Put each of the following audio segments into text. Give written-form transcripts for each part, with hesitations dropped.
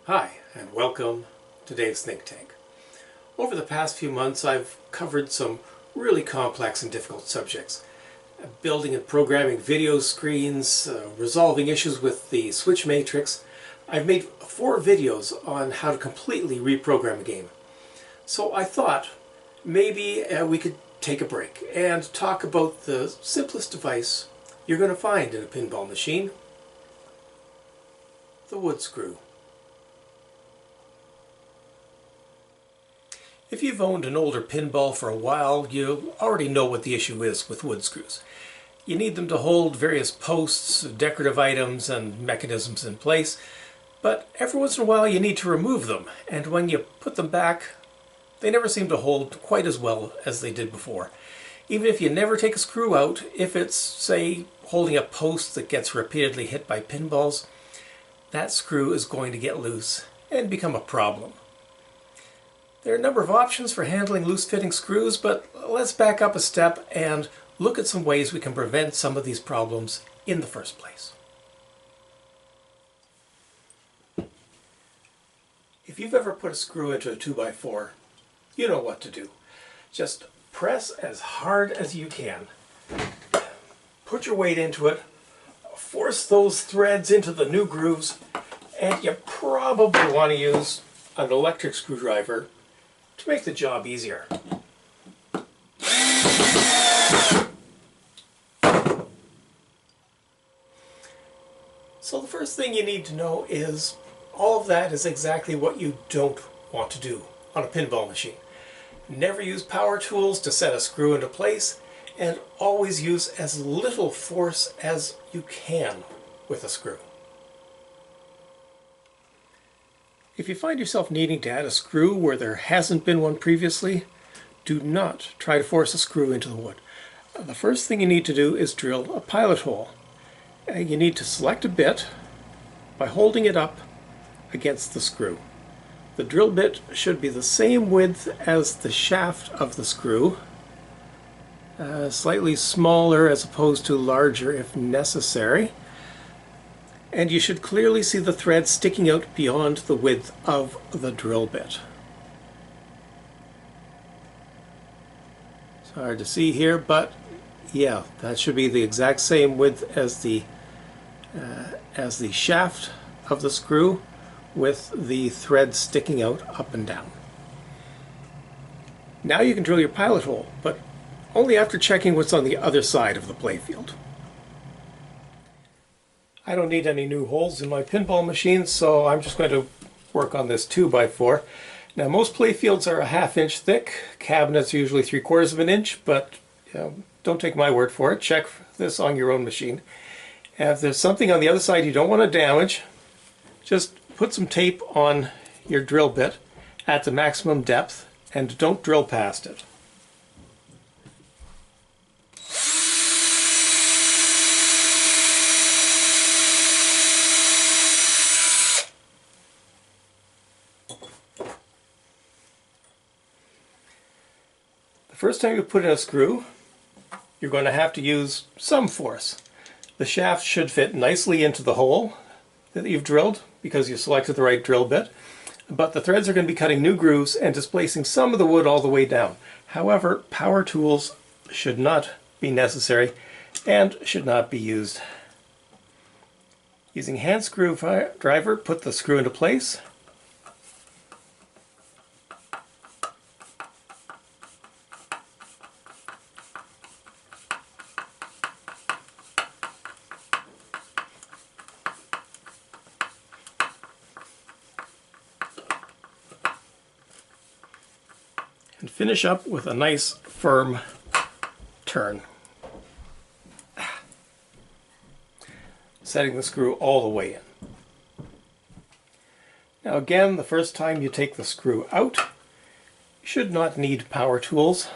Hi, and welcome to Dave's Think Tank. Over the past few months, I've covered some really complex and difficult subjects. Building and programming video screens, resolving issues with the switch matrix. I've made 4 videos on how to completely reprogram a game. So I thought maybe we could take a break and talk about the simplest device you're going to find in a pinball machine, the wood screw. If you've owned an older pinball for a while, you already know what the issue is with wood screws. You need them to hold various posts, decorative items, and mechanisms in place, but every once in a while you need to remove them, and when you put them back, they never seem to hold quite as well as they did before. Even if you never take a screw out, if it's, say, holding a post that gets repeatedly hit by pinballs, that screw is going to get loose and become a problem. There are a number of options for handling loose-fitting screws, but let's back up a step and look at some ways we can prevent some of these problems in the first place. If you've ever put a screw into a 2x4, you know what to do. Just press as hard as you can. Put your weight into it, force those threads into the new grooves, and you probably want to use an electric screwdriver to make the job easier. So the first thing you need to know is all of that is exactly what you don't want to do on a pinball machine. Never use power tools to set a screw into place, and always use as little force as you can with a screw. If you find yourself needing to add a screw where there hasn't been one previously, do not try to force a screw into the wood. The first thing you need to do is drill a pilot hole. You need to select a bit by holding it up against the screw. The drill bit should be the same width as the shaft of the screw, slightly smaller as opposed to larger if necessary. And you should clearly see the thread sticking out beyond the width of the drill bit. It's hard to see here, but yeah, that should be the exact same width as the shaft of the screw, with the thread sticking out up and down. Now you can drill your pilot hole, but only after checking what's on the other side of the playfield. I don't need any new holes in my pinball machine, so I'm just going to work on this 2x4. Now most playfields are a 1/2 inch thick, cabinets are usually 3/4 of an inch, but don't take my word for it, check this on your own machine. And if there's something on the other side you don't want to damage, just put some tape on your drill bit at the maximum depth and don't drill past it. The first time you put in a screw, you're going to have to use some force. The shaft should fit nicely into the hole that you've drilled because you selected the right drill bit, but the threads are going to be cutting new grooves and displacing some of the wood all the way down. However, power tools should not be necessary and should not be used. Using hand screwdriver, put the screw into place. And finish up with a nice firm turn. Setting the screw all the way in. Now again, the first time you take the screw out, you should not need power tools.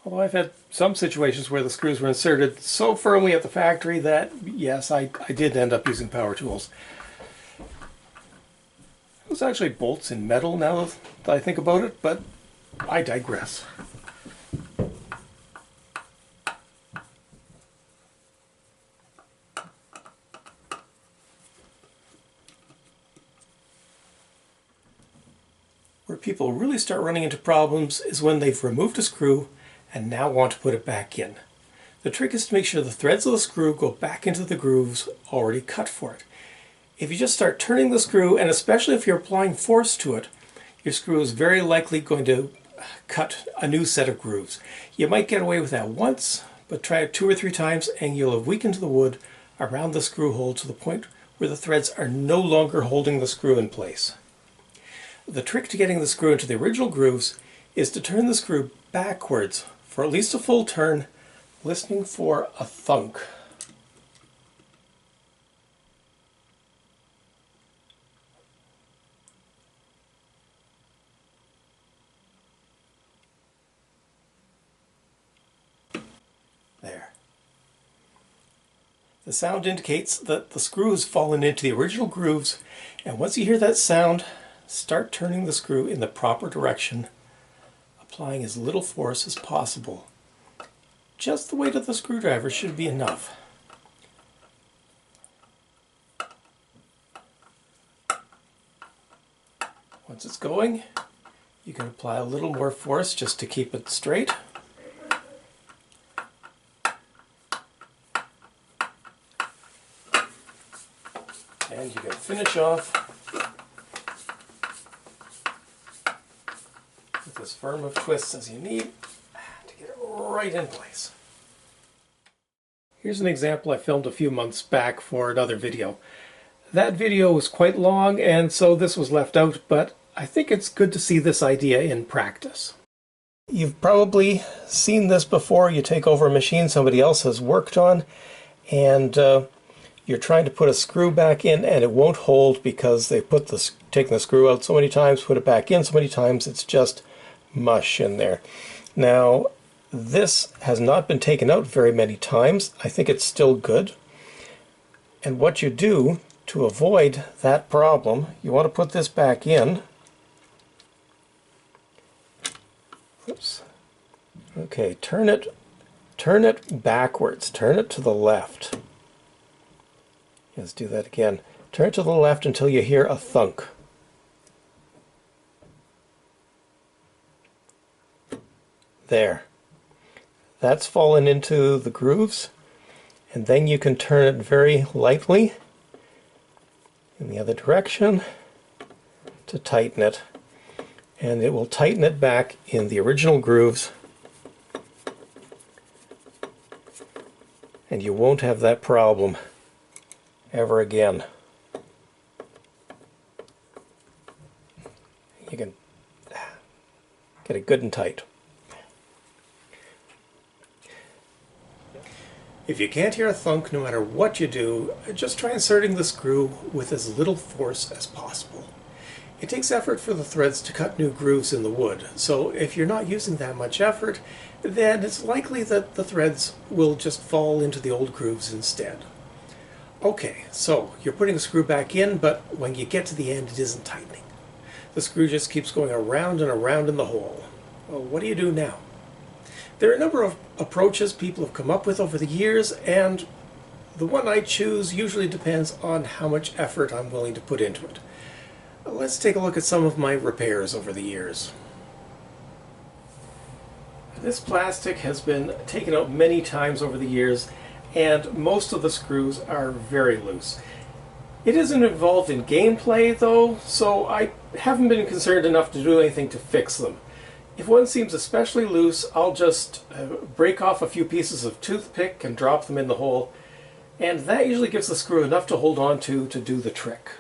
Although I've had some situations where the screws were inserted so firmly at the factory that, yes, I did end up using power tools. Those actually bolts in metal now that I think about it, but I digress. people really start running into problems is when they've removed a screw and now want to put it back in. The trick is to make sure the threads of the screw go back into the grooves already cut for it. If you just start turning the screw, and especially if you're applying force to it, your screw is very likely going to cut a new set of grooves. You might get away with that once, but try it 2 or 3 times and you'll have weakened the wood around the screw hole to the point where the threads are no longer holding the screw in place. The trick to getting the screw into the original grooves is to turn the screw backwards for at least a full turn, listening for a thunk. There. The sound indicates that the screw has fallen into the original grooves, and once you hear that sound, start turning the screw in the proper direction, applying as little force as possible. Just the weight of the screwdriver should be enough. Once it's going, you can apply a little more force just to keep it straight. And you can finish off with as firm of twists as you need to get it right in place. Here's an example I filmed a few months back for another video. That video was quite long, and so this was left out, but I think it's good to see this idea in practice. You've probably seen this before. You take over a machine somebody else has worked on, and you're trying to put a screw back in and it won't hold because they've taken the screw out so many times, put it back in so many times, it's just mush in there. Now, this has not been taken out very many times. I think it's still good. And what you do to avoid that problem, you want to put this back in. Oops. Okay, turn it backwards. Turn it to the left. Let's do that again. Turn it to the left until you hear a thunk. There. That's fallen into the grooves, and then you can turn it very lightly in the other direction to tighten it, and it will tighten it back in the original grooves, and you won't have that problem ever again. You can get it good and tight. If you can't hear a thunk no matter what you do, just try inserting the screw with as little force as possible. It takes effort for the threads to cut new grooves in the wood, so if you're not using that much effort, then it's likely that the threads will just fall into the old grooves instead. Okay, so you're putting the screw back in, but when you get to the end it isn't tightening. The screw just keeps going around and around in the hole. Well, what do you do now? There are a number of approaches people have come up with over the years, and the one I choose usually depends on how much effort I'm willing to put into it. Let's take a look at some of my repairs over the years. This plastic has been taken out many times over the years, and most of the screws are very loose. It isn't involved in gameplay though, so I haven't been concerned enough to do anything to fix them. If one seems especially loose, I'll just break off a few pieces of toothpick and drop them in the hole, and that usually gives the screw enough to hold on to do the trick.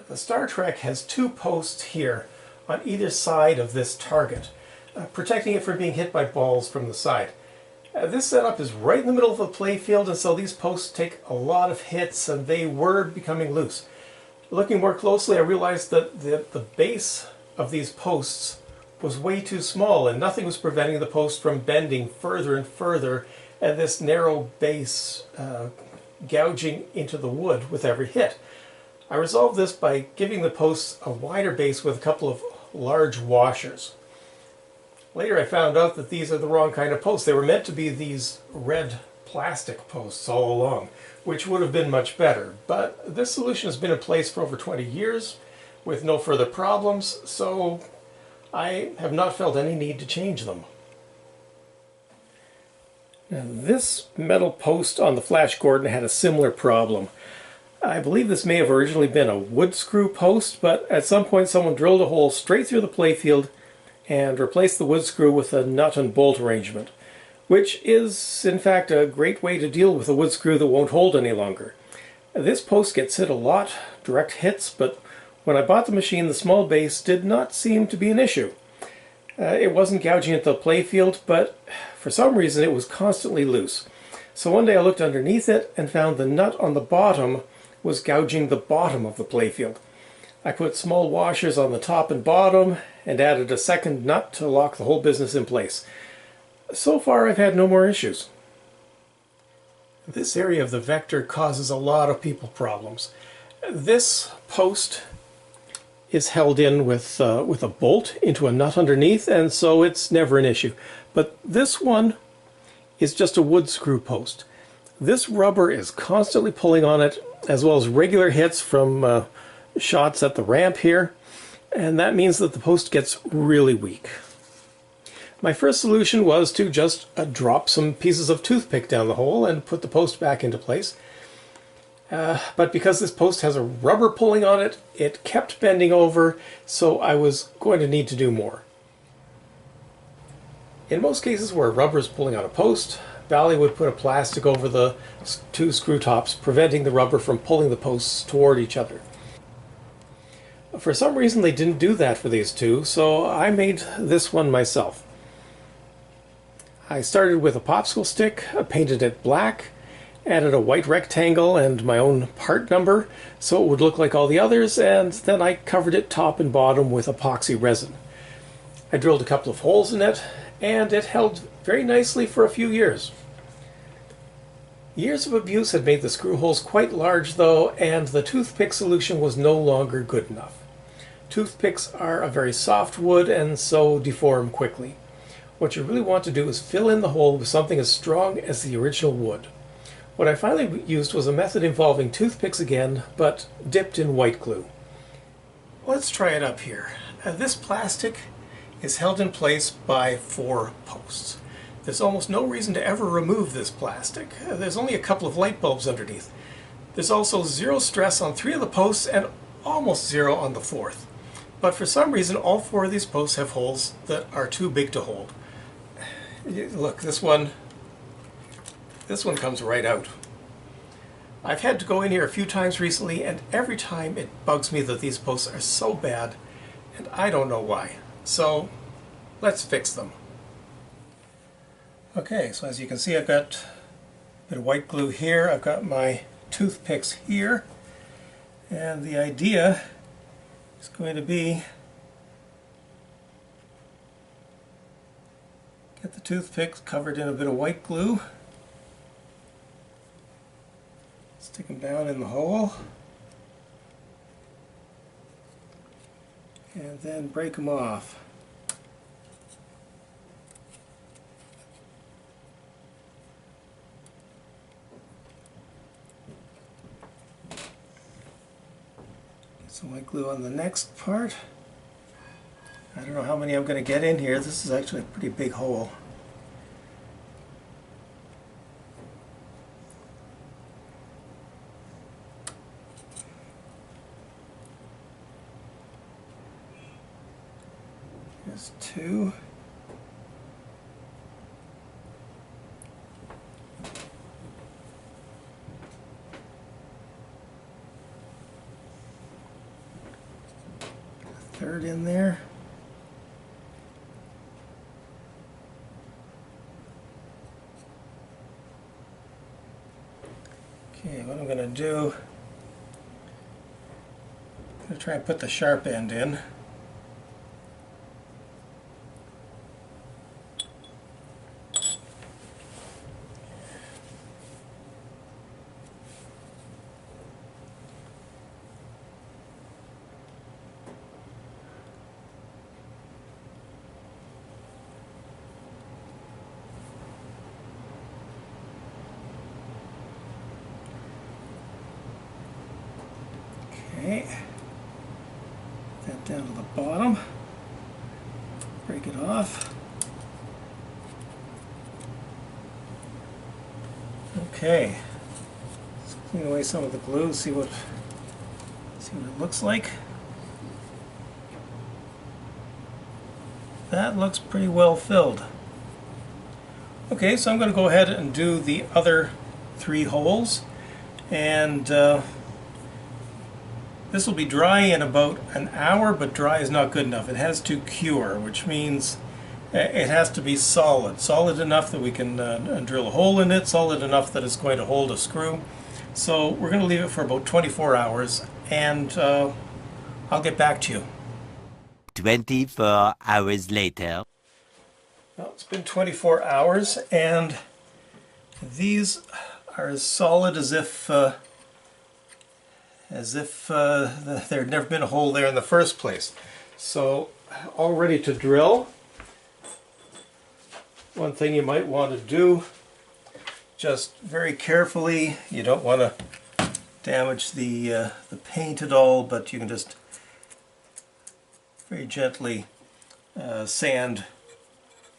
The Star Trek has 2 posts here on either side of this target, protecting it from being hit by balls from the side. This setup is right in the middle of the play field, and so these posts take a lot of hits, and they were becoming loose. Looking more closely, I realized that the base of these posts was way too small, and nothing was preventing the post from bending further and further, and this narrow base gouging into the wood with every hit. I resolved this by giving the posts a wider base with a couple of large washers. Later I found out that these are the wrong kind of posts. They were meant to be these red plastic posts all along, which would have been much better. But this solution has been in place for over 20 years. with no further problems, so I have not felt any need to change them. Now, this metal post on the flash Gordon had a similar problem. I believe this may have originally been a wood screw post, but at some point someone drilled a hole straight through the playfield and replaced the wood screw with a nut and bolt arrangement, which is in fact a great way to deal with a wood screw that won't hold any longer. This post gets hit a lot, direct hits, but when I bought the machine, the small base did not seem to be an issue. It wasn't gouging at the playfield, but for some reason it was constantly loose. So one day I looked underneath it and found the nut on the bottom was gouging the bottom of the playfield. I put small washers on the top and bottom and added a second nut to lock the whole business in place. So far I've had no more issues. This area of the vector causes a lot of people problems. This post is held in with a bolt into a nut underneath, and so it's never an issue. But this one is just a wood screw post. This rubber is constantly pulling on it, as well as regular hits from shots at the ramp here, and that means that the post gets really weak. My first solution was to just drop some pieces of toothpick down the hole and put the post back into place. But because this post has a rubber pulling on it, it kept bending over, so I was going to need to do more. In most cases where rubber is pulling on a post, Bally would put a plastic over the two screw tops, preventing the rubber from pulling the posts toward each other. For some reason they didn't do that for these two, so I made this one myself. I started with a popsicle stick, painted it black, added a white rectangle and my own part number so it would look like all the others, and then I covered it top and bottom with epoxy resin. I drilled a couple of holes in it, and it held very nicely for a few years. Years of abuse had made the screw holes quite large though, and the toothpick solution was no longer good enough. Toothpicks are a very soft wood and so deform quickly. What you really want to do is fill in the hole with something as strong as the original wood. What I finally used was a method involving toothpicks again, but dipped in white glue. Let's try it up here. This plastic is held in place by 4 posts. There's almost no reason to ever remove this plastic. There's only a couple of light bulbs underneath. There's also 0 stress on 3 of the posts and almost 0 on the 4th. But for some reason all 4 of these posts have holes that are too big to hold. Look, this one comes right out. I've had to go in here a few times recently, and every time it bugs me that these posts are so bad, and I don't know why. So let's fix them. Okay, so as you can see, I've got a bit of white glue here, I've got my toothpicks here, and the idea is going to be get the toothpicks covered in a bit of white glue, stick them down in the hole, and then break them off. Get some white glue on the next part. I don't know how many I'm going to get in here. This is actually a pretty big hole. There's 2. A 3rd in there. Okay, what I'm going to do, I'm going to try and put the sharp end in. Okay. down to the bottom, break it off. Okay, let's clean away some of the glue, see what it looks like. That looks pretty well filled. Okay, so I'm going to go ahead and do the other 3 holes, and this will be dry in about an hour, but dry is not good enough. It has to cure, which means it has to be solid. Solid enough that we can drill a hole in it, solid enough that it's going to hold a screw. So we're going to leave it for about 24 hours, and I'll get back to you. 24 hours later. Well, it's been 24 hours, and these are as solid as if there'd never been a hole there in the first place. So, all ready to drill. One thing you might want to do, just very carefully, you don't want to damage the paint at all, but you can just very gently sand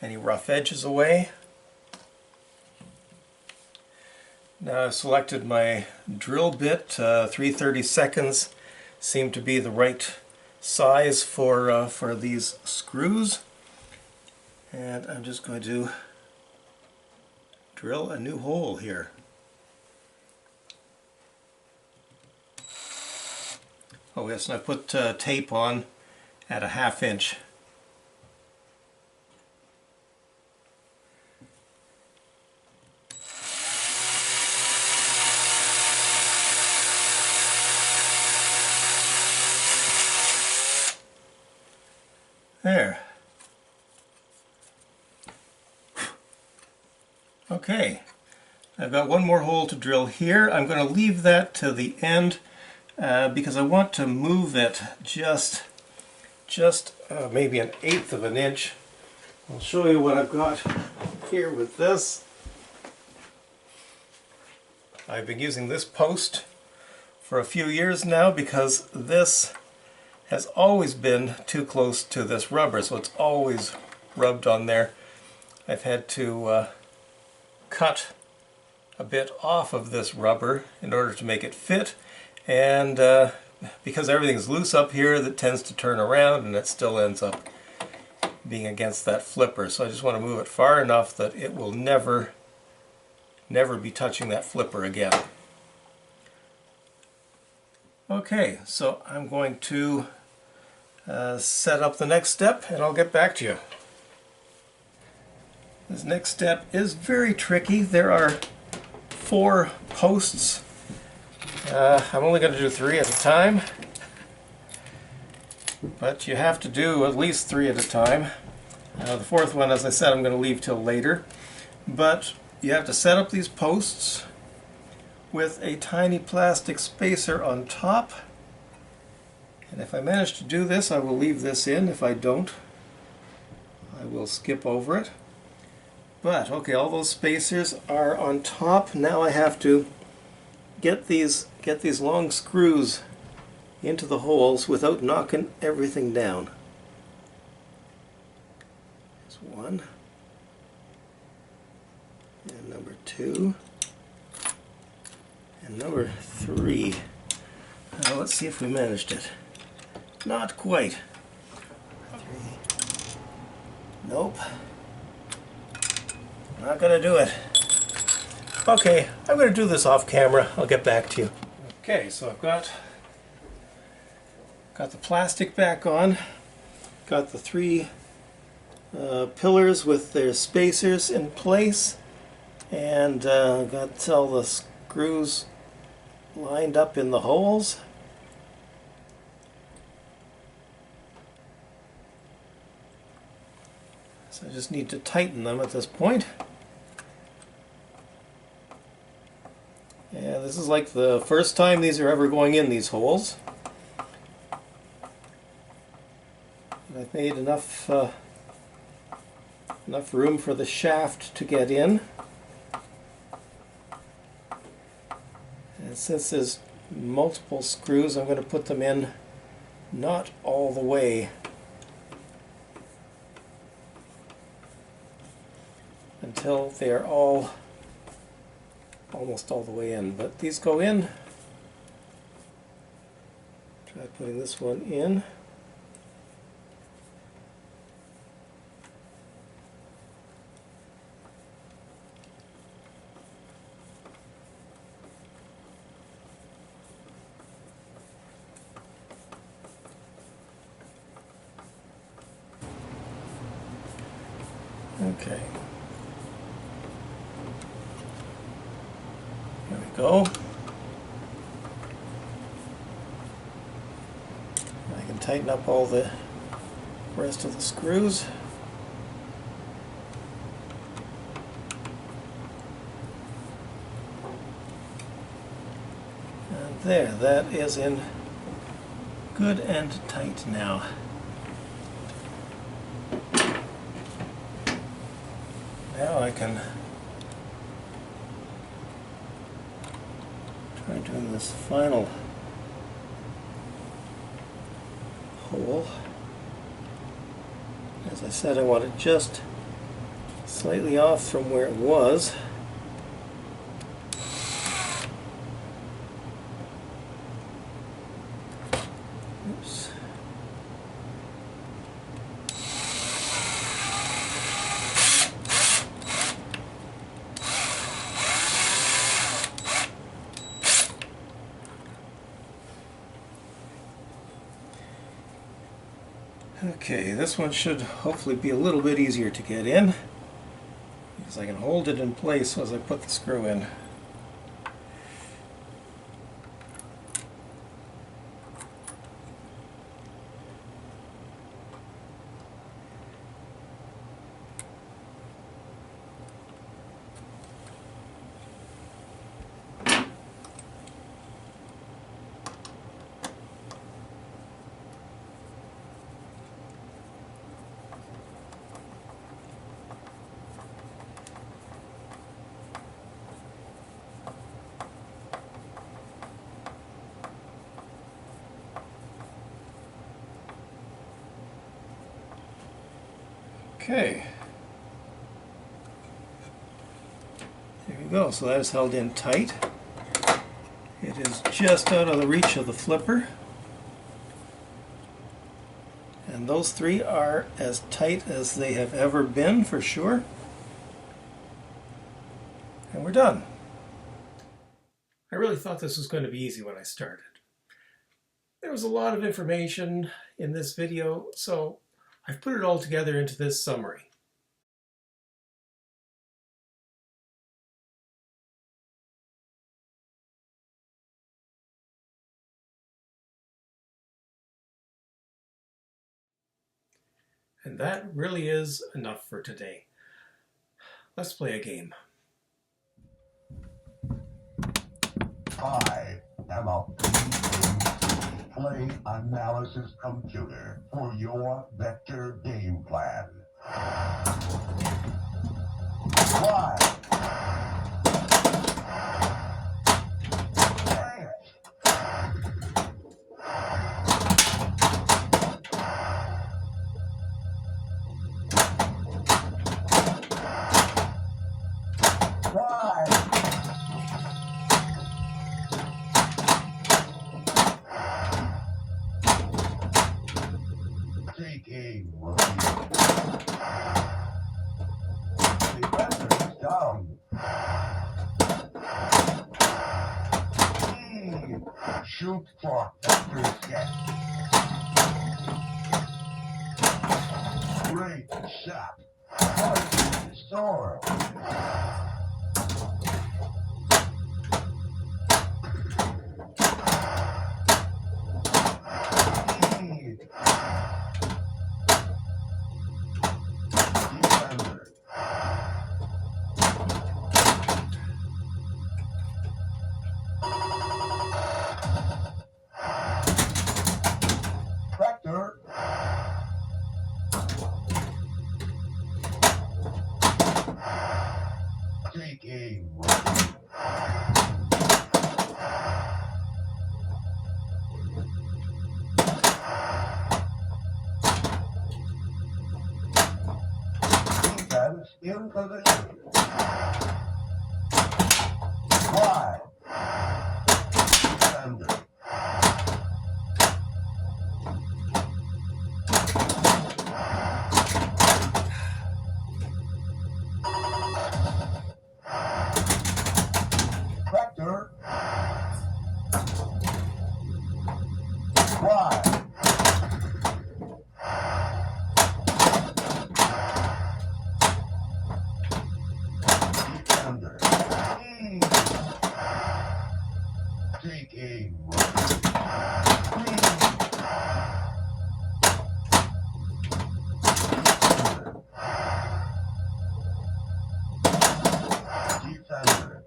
any rough edges away. Now I've selected my drill bit. 3/32 seem to be the right size for these screws, and I'm just going to drill a new hole here. Oh yes, and I put tape on at a 1/2 inch. There. Okay, I've got one more hole to drill here. I'm going to leave that to the end because I want to move it just maybe 1/8 of an inch. I'll show you what I've got here with this. I've been using this post for a few years now because this has always been too close to this rubber, so it's always rubbed on there. I've had to cut a bit off of this rubber in order to make it fit, and because everything's loose up here, that tends to turn around and it still ends up being against that flipper. So I just want to move it far enough that it will never be touching that flipper again. Okay, so I'm going to set up the next step, and I'll get back to you. This next step is very tricky. There are 4 posts. I'm only going to do 3 at a time, but you have to do at least 3 at a time. The 4th one, as I said, I'm going to leave till later. But you have to set up these posts with a tiny plastic spacer on top. And if I manage to do this, I will leave this in. If I don't, I will skip over it. But, okay, all those spacers are on top. Now I have to get these long screws into the holes without knocking everything down. There's 1. And number 2. And number 3. Let's see if we managed it. Not quite. 3. Nope. Not gonna do it. Okay, I'm gonna do this off camera. I'll get back to you. Okay, so I've got the plastic back on. Got the 3 pillars with their spacers in place, and got all the screws lined up in the holes. So I just need to tighten them at this point. And this is like the first time these are ever going in these holes. And I've made enough room for the shaft to get in. And since there's multiple screws, I'm going to put them in not all the way until they are almost all the way in. But these go in. Try putting this one in. Okay. There we go. I can tighten up all the rest of the screws. And there, that is in good and tight now. Now I can try doing this final hole. As I said, I want it just slightly off from where it was. Oops. Okay, this one should hopefully be a little bit easier to get in because I can hold it in place as I put the screw in. Okay, there we go. So that is held in tight. It is just out of the reach of the flipper. And those three are as tight as they have ever been, for sure. And we're done. I really thought this was going to be easy when I started. There was a lot of information in this video, so I've put it all together into this summary. And that really is enough for today. Let's play a game. I am a play analysis computer for your vector game plan. Why? Shoot for vector Great shot. Point sword. Defense in position. Y. Defender. Vector. Y. Defender. E. Take aim. Defender.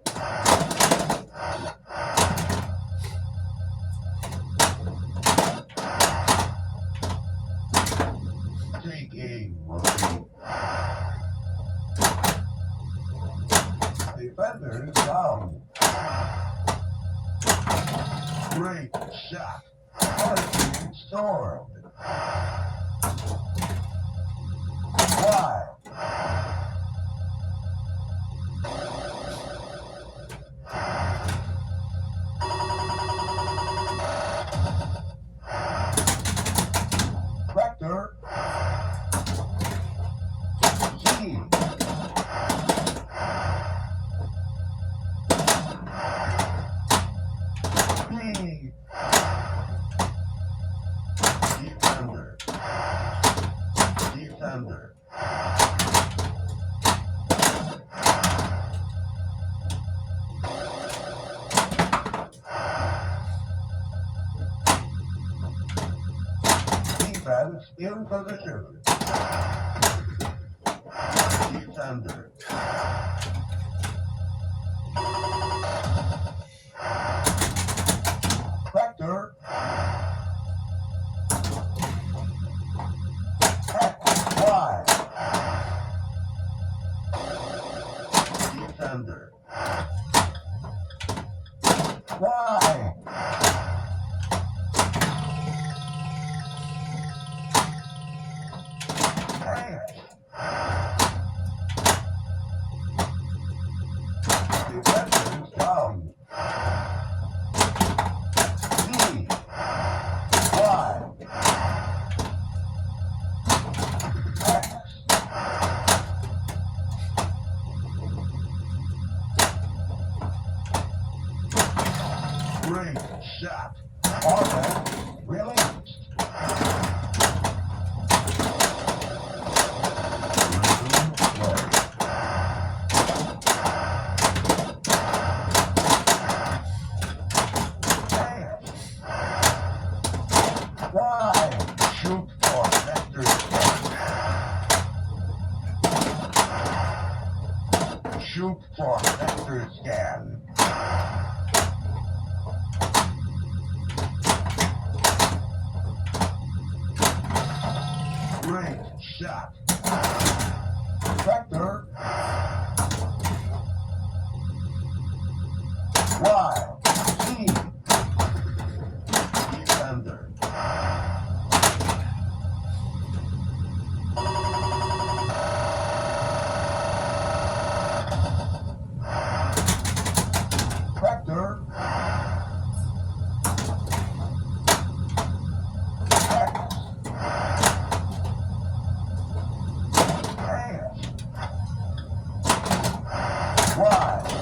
Take aim. Defender is down. Great shot. Hurricane storm. Y. Vector. Z. B. Defender. Defender. Defense in position. Defender. Vector. X, Y. Defender. Y. Defender's down. Z. Y. X. Great shot. Offense released. Why? Shoot for vector scan. Shoot for vector scan. Great shot. Vector. Y. Z. Defender. Vector. X. Y.